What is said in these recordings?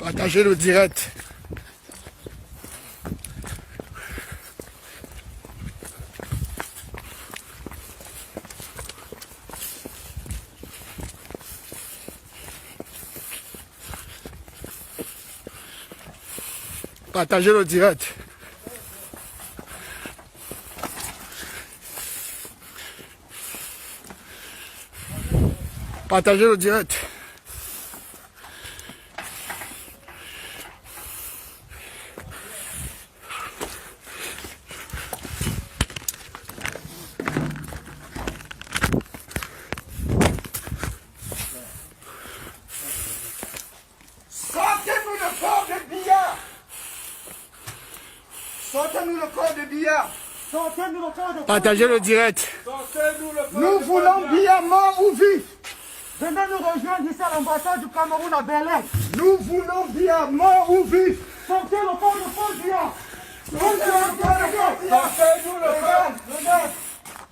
Partagez le direct. Partagez le direct. Partagez le direct. Sortez-nous le corps de Biya. Sortez-nous le corps de Biya. Sortez-nous le corps de Biya. Partagez le direct. Nous voulons Biya mort ou vif. Venez nous rejoindre ici à l'ambassade du Cameroun à Berlin. Nous voulons Biya mort ou vif. Sortez le corps de Paul Biya. Sortez-nous le corps. Regarde,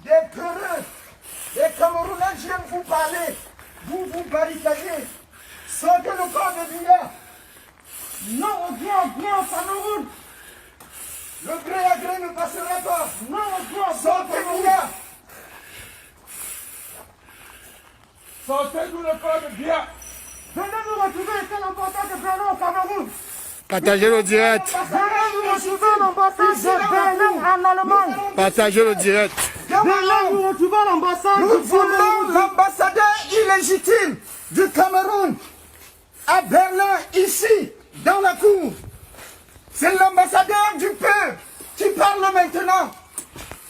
des peureux, des Camerounais viennent vous parler. Vous vous barricadez. Sortez le corps de Biya. Non au bien au Cameroun. Le gré à gré ne passera pas. Non au bien. Sortez Biya. Sortez-nous le corps de Biya. Venez nous retrouver ici à l'ambassade de Berlin au Cameroun. Partagez le direct. Venez nous retrouver à l'ambassade de Berlin en Allemagne. Partagez le direct. Venez nous retrouver à l'ambassade. Nous voulons l'ambassadeur illégitime du Cameroun à Berlin, ici, dans la cour. C'est l'ambassadeur du peuple qui parle maintenant.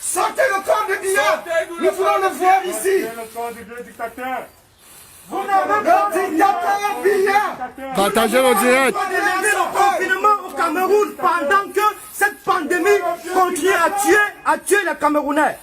Sortez le corps de Biya. Nous voulons le voir ici. Le corps du dictateur. Vous n'avez pas de dictateur Biya. Partagez le direct. Lever le confinement au Cameroun pendant que cette pandémie continue à tuer les Camerounais.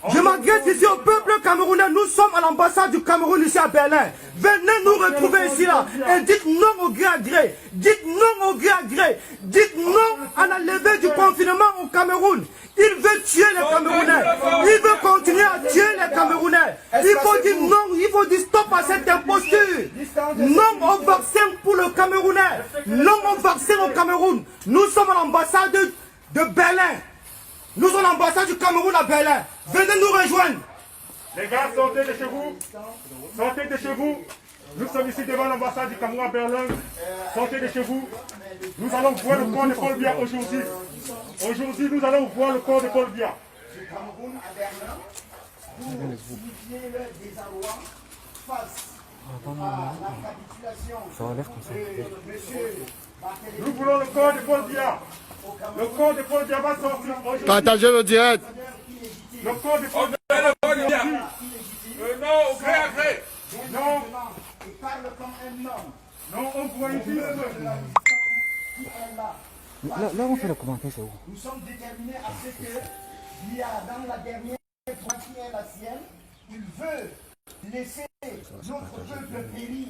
Je m'adresse ici au peuple camerounais. Nous sommes à l'ambassade du Cameroun ici à Berlin. Venez nous retrouver ici là et dites non au gré à gré. Dites non au gré à gré. Dites non à la levée du confinement au Cameroun. Il veut tuer les Camerounais. Il veut continuer à tuer les Camerounais. Il faut dire non, il faut dire stop à cette imposture. Non au vaccin pour le Camerounais. Non au vaccin au Cameroun. Nous sommes à l'ambassade de Berlin. Nous sommes à l'ambassade du Cameroun à Berlin. Venez nous rejoindre. Les gars, sortez de chez vous. Sortez de chez vous. Nous sommes ici devant l'ambassade du Cameroun à Berlin. Sortez de chez vous. Nous allons voir le corps de Paul Biya aujourd'hui. Aujourd'hui, nous allons voir le corps de Paul Biya. Du Cameroun à Berlin, pour signifier le désarroi face à la capitulation de monsieur Barthélémy. Nous voulons le corps de Paul Biya. Le corps de Paul Biya va sortir aujourd'hui. Partagez le direct. Le corps de Paul Biya. Non, au gré à gré. Non. Il parle comme un homme. Non, on voit ici. Qui est là. Là, on fait le commentaire, c'est où? Nous sommes déterminés à ce que il y a dans la dernière fois qui est la sienne, il veut laisser notre peuple périr,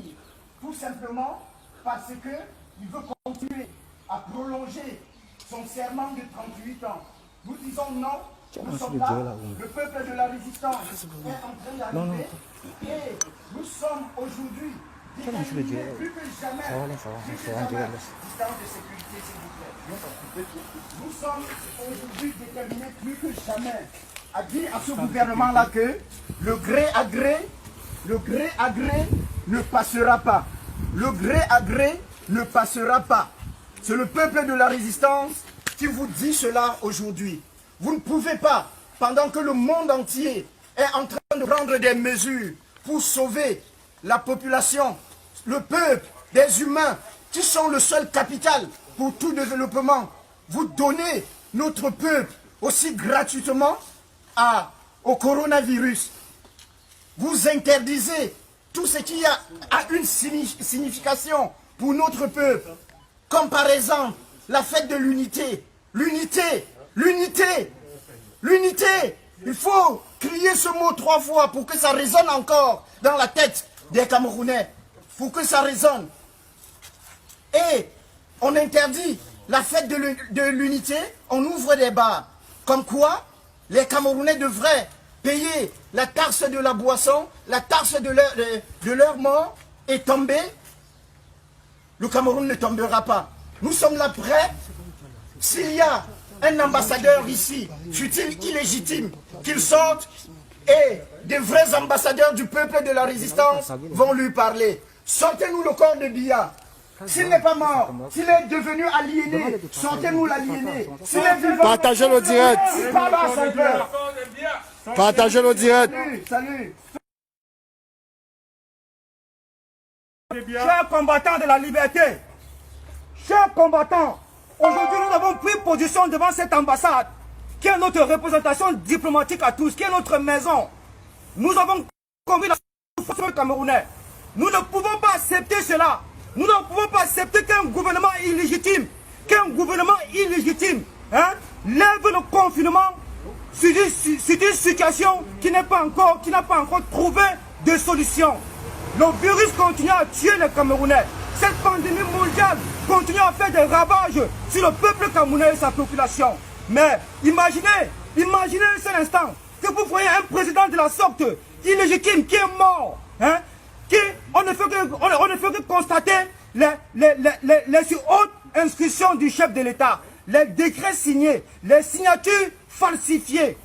tout simplement parce que il veut continuer à prolonger son serment de 38 ans. Nous disons non, nous sommes là, le peuple de la résistance est en train d'arriver et nous sommes aujourd'hui déterminés plus que jamais. Distance de sécurité, s'il vous plaît. Nous sommes aujourd'hui déterminés plus que jamais à dire à ce gouvernement-là que le gré à gré ne passera pas. Le gré à gré ne passera pas. C'est le peuple de la résistance qui vous dit cela aujourd'hui. Vous ne pouvez pas, pendant que le monde entier est en train de prendre des mesures pour sauver la population, le peuple, des humains, qui sont le seul capital pour tout développement, vous donnez notre peuple aussi gratuitement au coronavirus. Vous interdisez tout ce qui a une signification pour notre peuple, comme par exemple la fête de l'unité. L'unité, l'unité, l'unité. Il faut crier ce mot 3 fois pour que ça résonne encore dans la tête des Camerounais, pour que ça résonne. Et on interdit la fête de l'unité, on ouvre des bars. Comme quoi, les Camerounais devraient payer la taxe de la boisson, la taxe de leur mort et tomber le Cameroun ne tombera pas. Nous sommes là prêts. S'il y a un ambassadeur ici, fut-il illégitime, qu'il sorte et des vrais ambassadeurs du peuple de la résistance vont lui parler. Sortez-nous le corps de Biya. S'il n'est pas mort, s'il est devenu aliéné, sortez-nous l'aliéné. S'il est vivant, Partagez le direct. il parle à son peuple. Partagez le direct. Salut. Chers combattants de la liberté, chers combattants, aujourd'hui nous avons pris position devant cette ambassade, qui est notre représentation diplomatique à tous, qui est notre maison. Nous avons conduit la souffrance camerounais. Nous ne pouvons pas accepter cela. Nous ne pouvons pas accepter qu'un gouvernement illégitime, lève le confinement sur une situation qui n'a pas encore trouvé de solution. Le virus continue à tuer les Camerounais. Cette pandémie mondiale continue à faire des ravages sur le peuple camerounais et sa population. Mais imaginez un seul instant que vous voyez un président de la sorte illégitime qui est mort, on ne fait que constater les hautes instructions du chef de l'État, les décrets signés, les signatures falsifiées,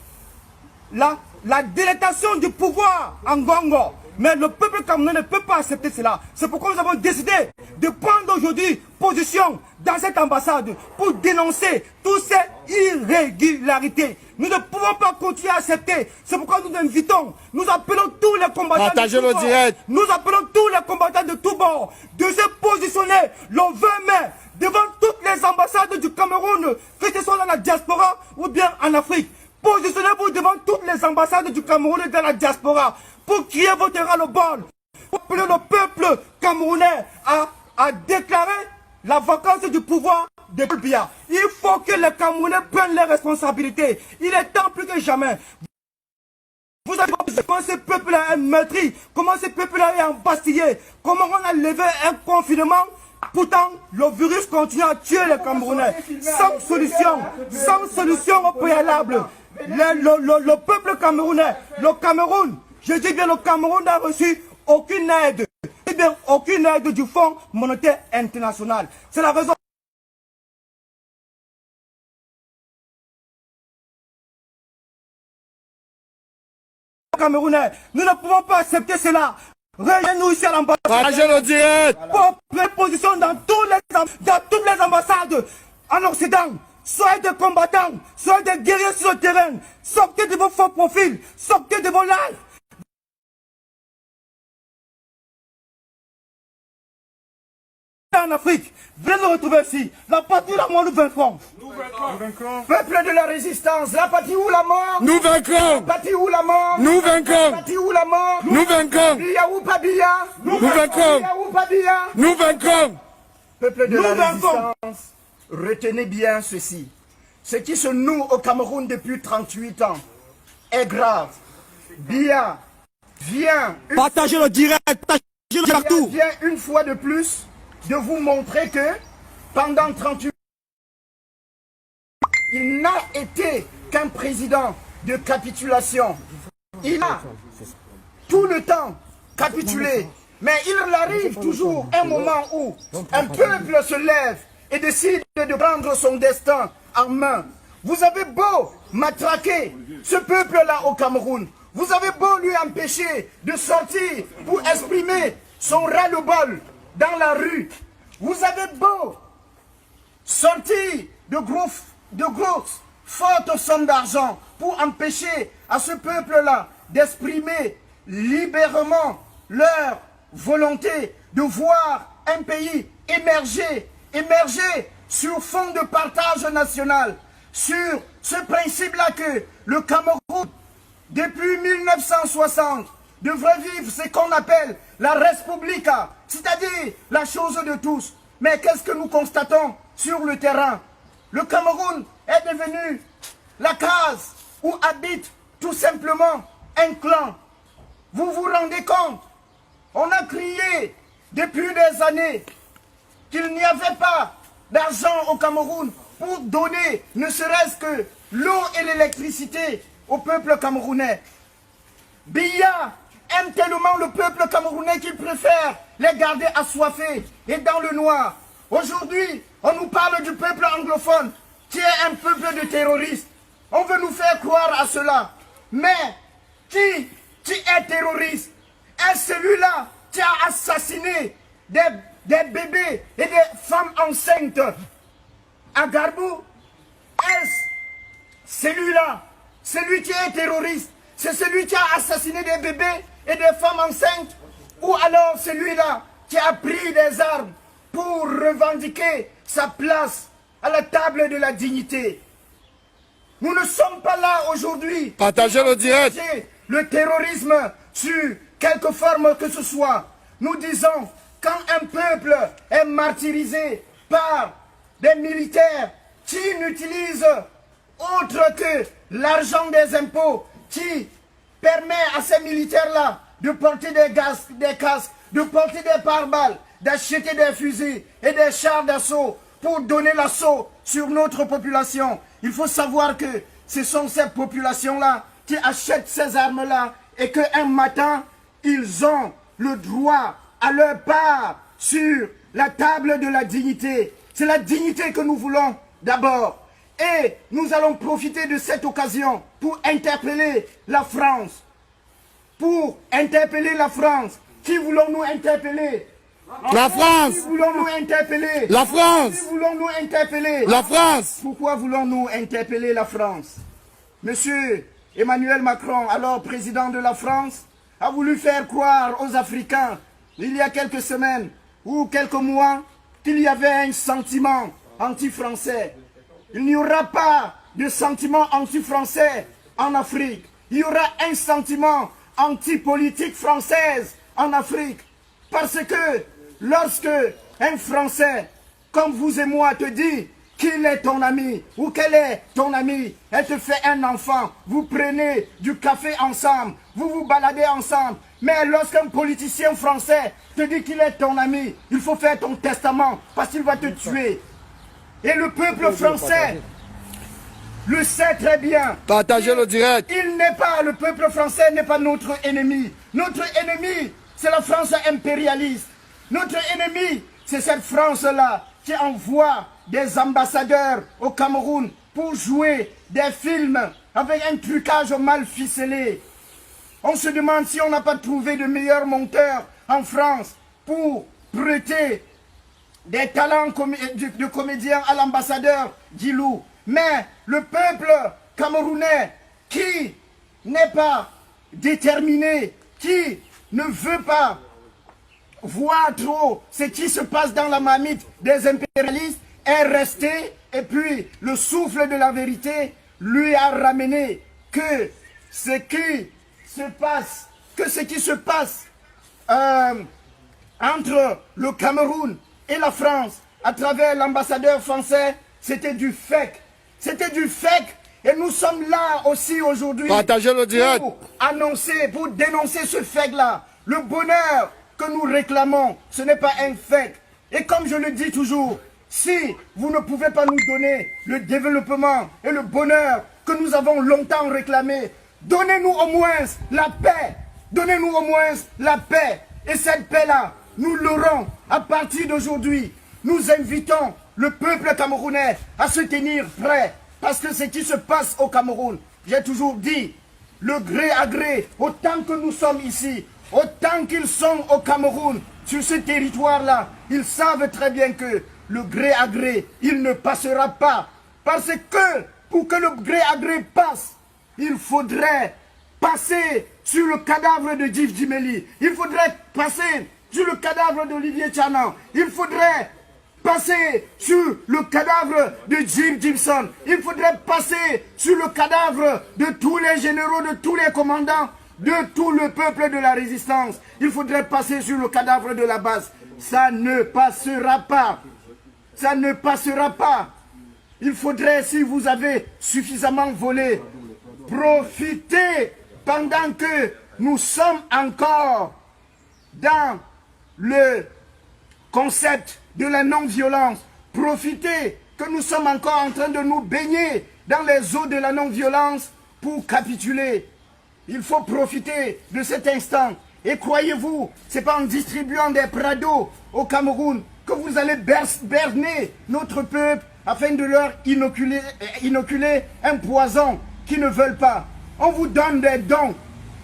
la délétation du pouvoir en Congo. Mais le peuple camerounais ne peut pas accepter cela. C'est pourquoi nous avons décidé de prendre aujourd'hui position dans cette ambassade pour dénoncer toutes ces irrégularités. Nous ne pouvons pas continuer à accepter. C'est pourquoi nous invitons, nous appelons tous les combattants Partagez de tout le bord. direct. Nous appelons tous les combattants de tous bords de se positionner le 20 mai devant toutes les ambassades du Cameroun, que ce soit dans la diaspora ou bien en Afrique. Positionnez-vous devant toutes les ambassades du Cameroun et de la diaspora pour crier votre ras-le-bol, pour appeler le peuple camerounais à déclarer la vacance du pouvoir de Biya. Il faut que les Camerounais prennent leurs responsabilités. Il est temps plus que jamais. Vous avez vu comment ce peuple-là est meurtri, comment ce peuple-là est embastillé, comment on a levé un confinement. Pourtant, le virus continue à tuer les Camerounais sans solution au préalable. Le peuple camerounais, le Cameroun, je dis bien le Cameroun n'a reçu aucune aide, aucune aide du Fonds monétaire international. C'est la raison. Camerounais, nous ne pouvons pas accepter cela. Rejoignez-nous ici à l'ambassade. Partagez le direct. Pour prendre position dans toutes les ambassades en Occident. Soyez des combattants, soyez des guerriers sur le terrain. Sortez de vos faux profils, sortez de vos lives. En Afrique, venez nous retrouver ici. La patrie ou la mort, nous vaincrons. Peuple de la résistance, la patrie ou la mort. Nous vaincrons. La patrie ou la mort. Nous La vaincrons. patrie ou la mort. Nous vaincrons. Biya ou pas Biya. Nous vaincrons. Biya ou pas Biya. Nous vaincrons. Peuple de Nous la vaincrons. résistance, retenez bien ceci. Ce qui se noue au Cameroun depuis 38 ans est grave. Biya vient Partagez le direct, partagez-le partout. vient une fois de plus de vous montrer que pendant 38 ans, il n'a été qu'un président de capitulation. Il a tout le temps capitulé. Mais il arrive toujours un moment où un peuple se lève et décide de prendre son destin en main. Vous avez beau matraquer ce peuple-là au Cameroun, vous avez beau lui empêcher de sortir pour exprimer son ras-le-bol dans la rue, vous avez beau sortir de grosses fortes sommes d'argent pour empêcher à ce peuple-là d'exprimer librement leur volonté de voir un pays émerger sur fond de partage national, sur ce principe-là que le Cameroun, depuis 1960, devrait vivre ce qu'on appelle la Respublica, c'est-à-dire la chose de tous. Mais qu'est-ce que nous constatons sur le terrain? Le Cameroun est devenu la case où habite tout simplement un clan. Vous vous rendez compte? On a crié depuis des années qu'il n'y avait pas d'argent au Cameroun pour donner ne serait-ce que l'eau et l'électricité au peuple camerounais. Biya aime tellement le peuple camerounais qu'il préfère les garder assoiffés et dans le noir. Aujourd'hui, on nous parle du peuple anglophone qui est un peuple de terroristes. On veut nous faire croire à cela. Mais qui est terroriste? Est-ce celui-là qui a assassiné des bébés et des femmes enceintes à Garbou? Est-ce celui-là, celui qui est terroriste, c'est celui qui a assassiné des bébés et des femmes enceintes? Ou alors celui-là qui a pris des armes pour revendiquer sa place à la table de la dignité? Nous ne sommes pas là aujourd'hui. Partagez le direct. Le terrorisme sur quelque forme que ce soit. Nous disons, quand un peuple est martyrisé par des militaires qui n'utilisent autre que l'argent des impôts, qui permet à ces militaires-là de porter des casques, de porter des pare-balles, d'acheter des fusils et des chars d'assaut pour donner l'assaut sur notre population. Il faut savoir que ce sont ces populations-là qui achètent ces armes-là et qu'un matin, ils ont le droit à leur part sur la table de la dignité. C'est la dignité que nous voulons d'abord. Et nous allons profiter de cette occasion pour interpeller la France. Pour interpeller la France. Qui voulons-nous interpeller? La France. Qui voulons-nous interpeller? La France. Qui voulons-nous interpeller? La France. Pourquoi voulons-nous interpeller la France? Monsieur Emmanuel Macron, alors président de la France, a voulu faire croire aux Africains, il y a quelques semaines ou quelques mois, qu'il y avait un sentiment anti-français. Il n'y aura pas de sentiment anti-français en Afrique. Il y aura un sentiment anti-politique française en Afrique. Parce que lorsque un Français, comme vous et moi, te dit qu'il est ton ami ou qu'elle est ton amie, elle te fait un enfant, vous prenez du café ensemble, vous vous baladez ensemble. Mais lorsqu'un politicien français te dit qu'il est ton ami, il faut faire ton testament parce qu'il va te tuer. Et le peuple français le sait très bien. Partagez le direct. Le peuple français n'est pas notre ennemi. Notre ennemi, c'est la France impérialiste. Notre ennemi, c'est cette France-là qui envoie des ambassadeurs au Cameroun pour jouer des films avec un trucage mal ficelé. On se demande si on n'a pas trouvé de meilleurs monteurs en France pour prêter des talents de comédiens à l'ambassadeur Djilou. Mais le peuple camerounais qui n'est pas déterminé, qui ne veut pas voir trop ce qui se passe dans la marmite des impérialistes, est resté, et puis le souffle de la vérité lui a ramené que ce qui se passe entre le Cameroun et la France à travers l'ambassadeur français, c'était du fake. C'était du fake. Et nous sommes là aussi aujourd'hui Partagez le direct. pour annoncer, pour dénoncer ce fake-là. Le bonheur que nous réclamons, ce n'est pas un fake. Et comme je le dis toujours, si vous ne pouvez pas nous donner le développement et le bonheur que nous avons longtemps réclamé, donnez-nous au moins la paix. Donnez-nous au moins la paix. Et cette paix-là, nous l'aurons à partir d'aujourd'hui. Nous invitons le peuple camerounais à se tenir prêt. Parce que ce qui se passe au Cameroun, j'ai toujours dit, le gré à gré, autant que nous sommes ici, autant qu'ils sont au Cameroun, sur ce territoire-là, ils savent très bien que le gré à gré, il ne passera pas. Parce que pour que le gré à gré passe, il faudrait passer sur le cadavre de Djif Djimeli. Il faudrait passer sur le cadavre d'Olivier Tchanan. Il faudrait passer sur le cadavre de Jim Gibson. Il faudrait passer sur le cadavre de tous les généraux, de tous les commandants, de tout le peuple de la résistance. Il faudrait passer sur le cadavre de la base. Ça ne passera pas. Ça ne passera pas. Il faudrait, si vous avez suffisamment volé, profiter pendant que nous sommes encore dans le concept de la non-violence. Profitez que nous sommes encore en train de nous baigner dans les eaux de la non-violence pour capituler. Il faut profiter de cet instant Et croyez-vous, c'est pas en distribuant des Prado au Cameroun que vous allez berner notre peuple afin de leur inoculer un poison qu'ils ne veulent pas. On vous donne des dons.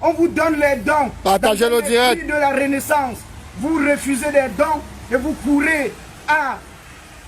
On vous donne les dons. Partagez le direct. De la Renaissance. Vous refusez des dons et vous courez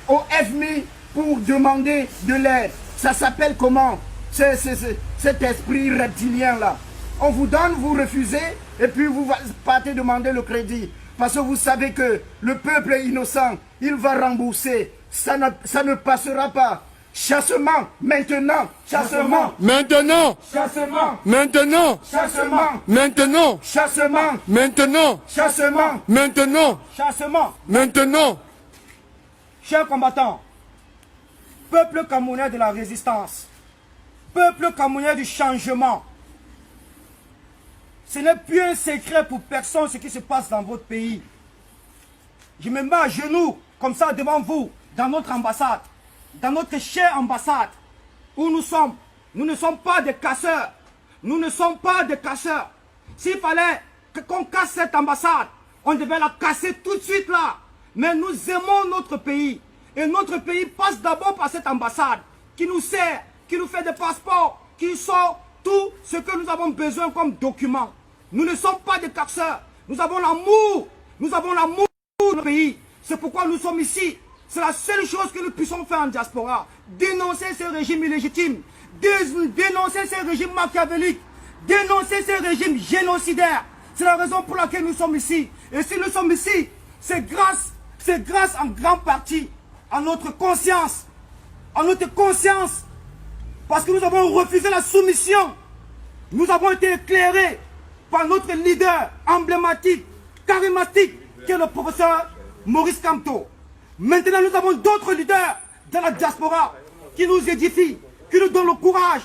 au FMI pour demander de l'aide. Ça s'appelle comment? Cet esprit reptilien-là. On vous donne, vous refusez, et puis vous partez demander le crédit. Parce que vous savez que le peuple est innocent, il va rembourser. Ça ne passera pas. Chassement, maintenant, chassement. Maintenant. Chassement. Maintenant. Chassement. Maintenant. Chassement. Maintenant. Chassement. Maintenant. Chassement. Maintenant. Chers combattants, peuple camerounais de la résistance, peuple camerounais du changement, ce n'est plus un secret pour personne ce qui se passe dans votre pays. Je me mets à genoux, comme ça, devant vous, dans notre ambassade, dans notre chère ambassade, où nous sommes. Nous ne sommes pas des casseurs. Nous ne sommes pas des casseurs. S'il fallait qu'on casse cette ambassade, on devait la casser tout de suite là. Mais nous aimons notre pays. Et notre pays passe d'abord par cette ambassade, qui nous sert, qui nous fait des passeports, qui sort tout ce que nous avons besoin comme document. Nous ne sommes pas des casseurs. Nous avons l'amour. Nous avons l'amour de notre pays. C'est pourquoi nous sommes ici. C'est la seule chose que nous puissions faire en diaspora. Dénoncer ce régime illégitime. Dénoncer ce régime machiavélique. Dénoncer ce régime génocidaire. C'est la raison pour laquelle nous sommes ici. Et si nous sommes ici, c'est grâce en grande partie à notre conscience. À notre conscience. Parce que nous avons refusé la soumission. Nous avons été éclairés par notre leader emblématique, charismatique, qui est le professeur Maurice Kamto. Maintenant, nous avons d'autres leaders dans la diaspora qui nous édifient, qui nous donnent le courage,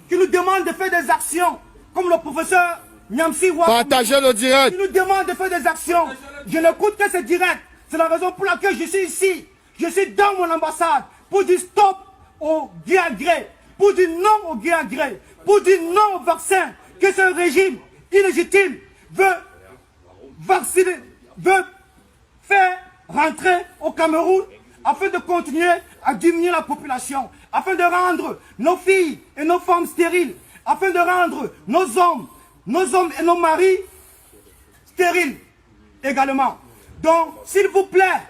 qui nous demandent de faire des actions, comme le professeur Nyamsi Wa. Partagez le direct. Qui nous demande de faire des actions. Je n'écoute que ce direct. C'est la raison pour laquelle je suis ici. Je suis dans mon ambassade pour dire stop au gré à gré, pour dire non au gré à gré, pour dire non au vaccin que ce régime illégitime veut vacciner, veut faire rentrer au Cameroun afin de continuer à diminuer la population, afin de rendre nos filles et nos femmes stériles, afin de rendre nos hommes et nos maris stériles également. Donc, s'il vous plaît,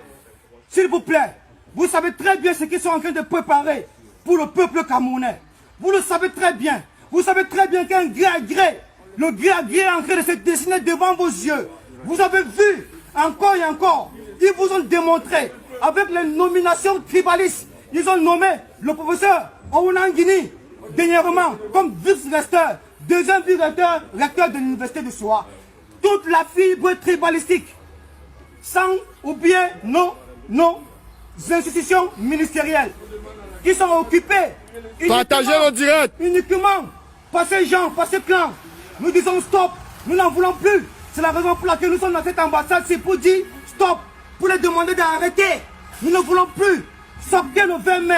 vous savez très bien ce qu'ils sont en train de préparer pour le peuple camerounais. Vous le savez très bien. Vous savez très bien qu'un gré à gré, le gré à gré est en train de se dessiner devant vos yeux. Vous avez vu, encore et encore, ils vous ont démontré, avec les nominations tribalistes, ils ont nommé le professeur Ounangini, dernièrement, comme vice-recteur, deuxième vice-recteur, recteur de l'université de Soa. Toute la fibre tribalistique, sans oublier nos institutions ministérielles, qui sont occupées Partagez le direct. uniquement par ces gens, par ces clans. Nous disons stop, nous n'en voulons plus. C'est la raison pour laquelle nous sommes dans cette ambassade, c'est pour dire stop, pour les demander d'arrêter. Nous ne voulons plus. Sortez le 20 mai.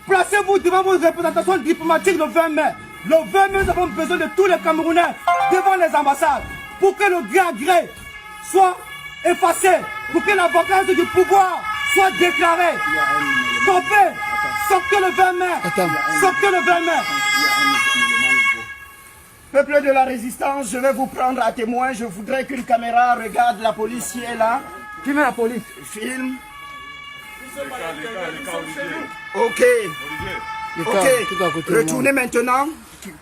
Placez-vous devant vos représentations diplomatiques le 20 mai. Le 20 mai, nous avons besoin de tous les Camerounais devant les ambassades pour que le gré à gré soit effacé, pour que la vacance du pouvoir soit déclarée. Stoppez. Sortez le 20 mai. Sortez le 20 mai. Peuple de la résistance, je vais vous prendre à témoin. Je voudrais qu'une caméra regarde la police qui est là. Filmez la police. Filme. Ok. Ok. Retournez maintenant.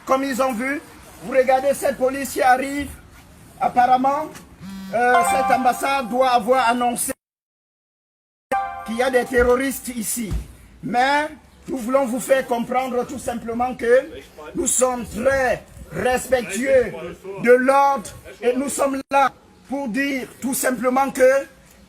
Comme ils ont vu, vous regardez cette police qui arrive. Apparemment, cette ambassade doit avoir annoncé qu'il y a des terroristes ici. Mais nous voulons vous faire comprendre tout simplement que nous sommes très respectueux de l'ordre et nous sommes là pour dire tout simplement que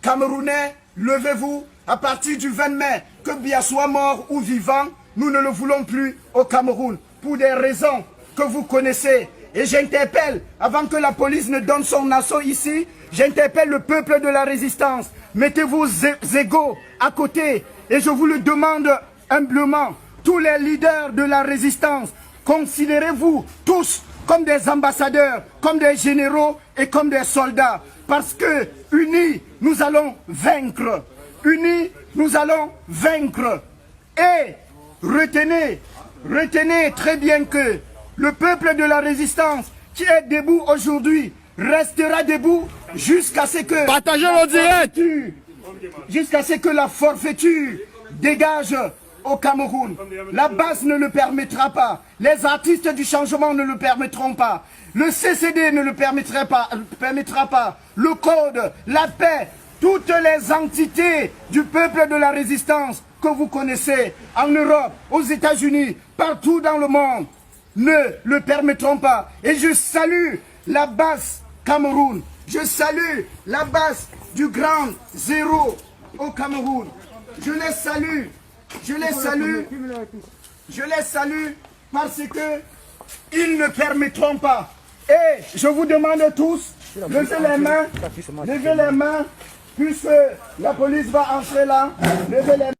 Camerounais, levez-vous à partir du 20 mai, que Biya soit mort ou vivant, nous ne le voulons plus au Cameroun pour des raisons que vous connaissez. Et j'interpelle, avant que la police ne donne son assaut ici, j'interpelle le peuple de la résistance. Mettez vos égaux à côté et je vous le demande humblement, tous les leaders de la résistance, considérez-vous tous comme des ambassadeurs, comme des généraux et comme des soldats. Parce que unis, nous allons vaincre. Unis, nous allons vaincre. Et retenez très bien que le peuple de la résistance qui est debout aujourd'hui restera debout jusqu'à ce que Partagez le direct. Jusqu'à ce que la forfaiture dégage au Cameroun. La base ne le permettra pas. Les artistes du changement ne le permettront pas. Le CCD ne le permettra pas. Le code, la paix, toutes les entités du peuple de la résistance que vous connaissez en Europe, aux États-Unis, partout dans le monde, ne le permettront pas. Et je salue la base Cameroun. Je salue la base du Grand Zéro au Cameroun. Je les salue parce que ils ne permettront pas. Et je vous demande tous, levez les mains, puisque la police va entrer là, levez les mains.